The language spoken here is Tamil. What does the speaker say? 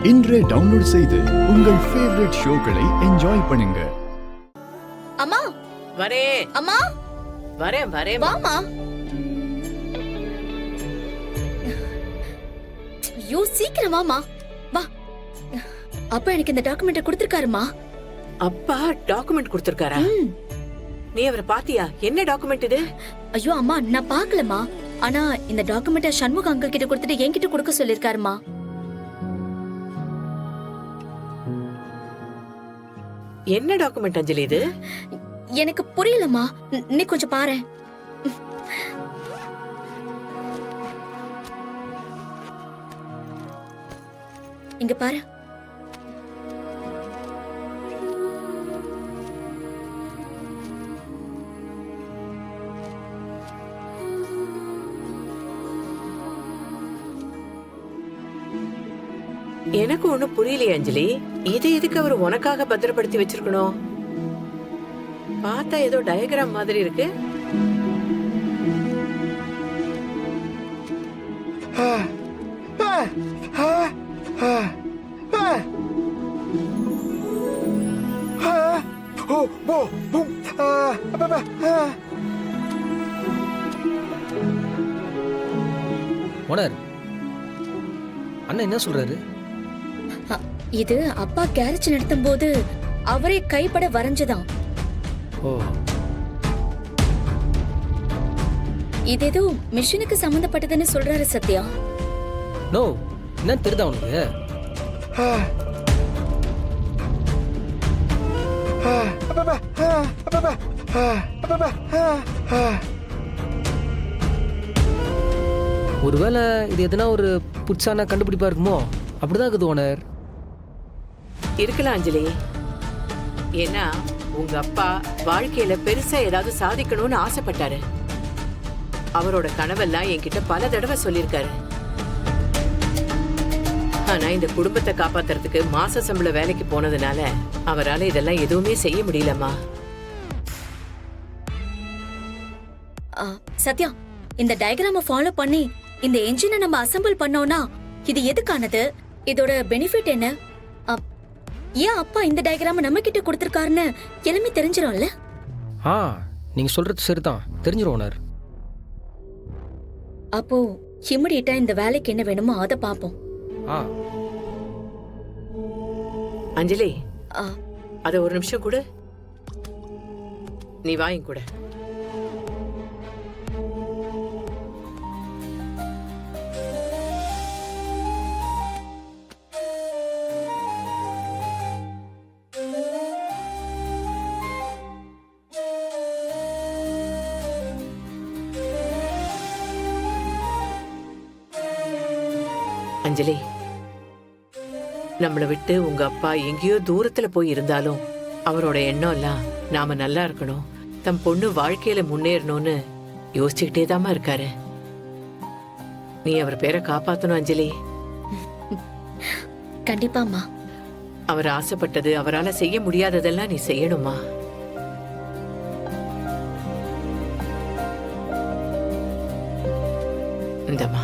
இன்றே டவுன்லோட் செய்து உங்கள் ஃபேவரட் ஷோக்களை என்ஜாய் பண்ணுங்க. அம்மா வரே அம்மா வரேன் வரேன் வாமா. ஐயோ சீக்கிரம் வாமா வா. அப்பா எனக்கு இந்த டாக்குமெண்ட் கொடுத்திருக்காருமா. அப்பா டாக்குமெண்ட் கொடுத்திருக்காரா? நீ அவரை பாத்தியா? என்ன டாக்குமெண்ட் இது? ஐயோ அம்மா நான் பாக்கலமா. ஆனா இந்த டாக்குமெண்ட சண்முக அங்கிள் கிட்ட கொடுத்துட்டு என்கிட்ட கொடுக்க சொல்லிருக்காருமா. என்ன டாக்குமெண்ட் அஞ்சலி இது? எனக்கு புரியலமா. நீ கொஞ்சம் பாரு. இங்க பாரு. எனக்கு ஒண்ணும் புரியலையே அஞ்சலி. இது எதுக்கு அவர் உனக்காக பத்திரப்படுத்தி வச்சிருக்கணும்? பார்த்தா ஏதோ டயக்ராம் மாதிரி இருக்கு. ஓனர், அண்ணா என்ன சொல்றாரு? இது அப்பா கேரேஜ் நடத்தும் போது அவரே கைப்பட வரைஞ்சதான். ஓ, இது ஏதோ மிஷினுக்கு சம்பந்தப்பட்டதுன்னு சொல்றாரு சத்யா. நோ, என்ன தெரியுதா உனக்கு? ஒருவேளை இது எதனா ஒரு புதுசான கண்டுபிடிப்பா இருக்குமோ? அப்படிதான் இருக்குது ஓனர். இருக்கலாம் அஞ்சலி. ஏன்னா உங்க அப்பா வாழ்க்கையில பெருசா ஏதாவது சாதிக்கணும்னு ஆசைப்பட்டாரு. அவரோட கனவெல்லாம் என்கிட்ட பல தடவை சொல்லிருக்காரு. ஆனா இந்த குடும்பத்தை காப்பாத்துறதுக்கு மாச சம்பள வேலைக்கு போனதுனால அவரால இதெல்லாம் எதுவுமே செய்ய முடியலம்மா. சத்யா, இந்த டயக்ராம ஃபாலோ பண்ணி இந்த என்ஜினை நம்ம அசெம்பிள் பண்ணோம்னா இது எதுக்கானது? இதோட பெனிஃபிட் என்ன? ஏன் அப்பா இந்த டயக்ராம நம்ம கிட்ட கொடுத்திருக்காருன்னு எல்லாமே தெரிஞ்சிரும்ல? நீங்க சொல்றது சரிதான், தெரிஞ்சிரும் ஓனர். அப்போ இமிடியேட்டா இந்த வேலைக்கு என்ன வேணுமோ அதை பாப்போம். அஞ்சலி, அத ஒரு நிமிஷம் கூட நீ வாயும் கூட. அஞ்சலி, நம்மளை விட்டு உங்க அப்பா எங்கேயோ தூரத்துல போய் இருந்தாலும் அவரோட எண்ணம் எல்லாம் நாம நல்லா இருக்கணும், தம் பொண்ணு வாழ்க்கையில முன்னேறணும்னு யோசிச்சுக்கிட்டே தாமா இருக்காரு. நீ அவர் பேரை காப்பாத்தணும் அஞ்சலி. கண்டிப்பாமா. அவர் ஆசைப்பட்டது, அவரால செய்ய முடியாததெல்லாம் நீ செய்யணுமா? இந்தம்மா.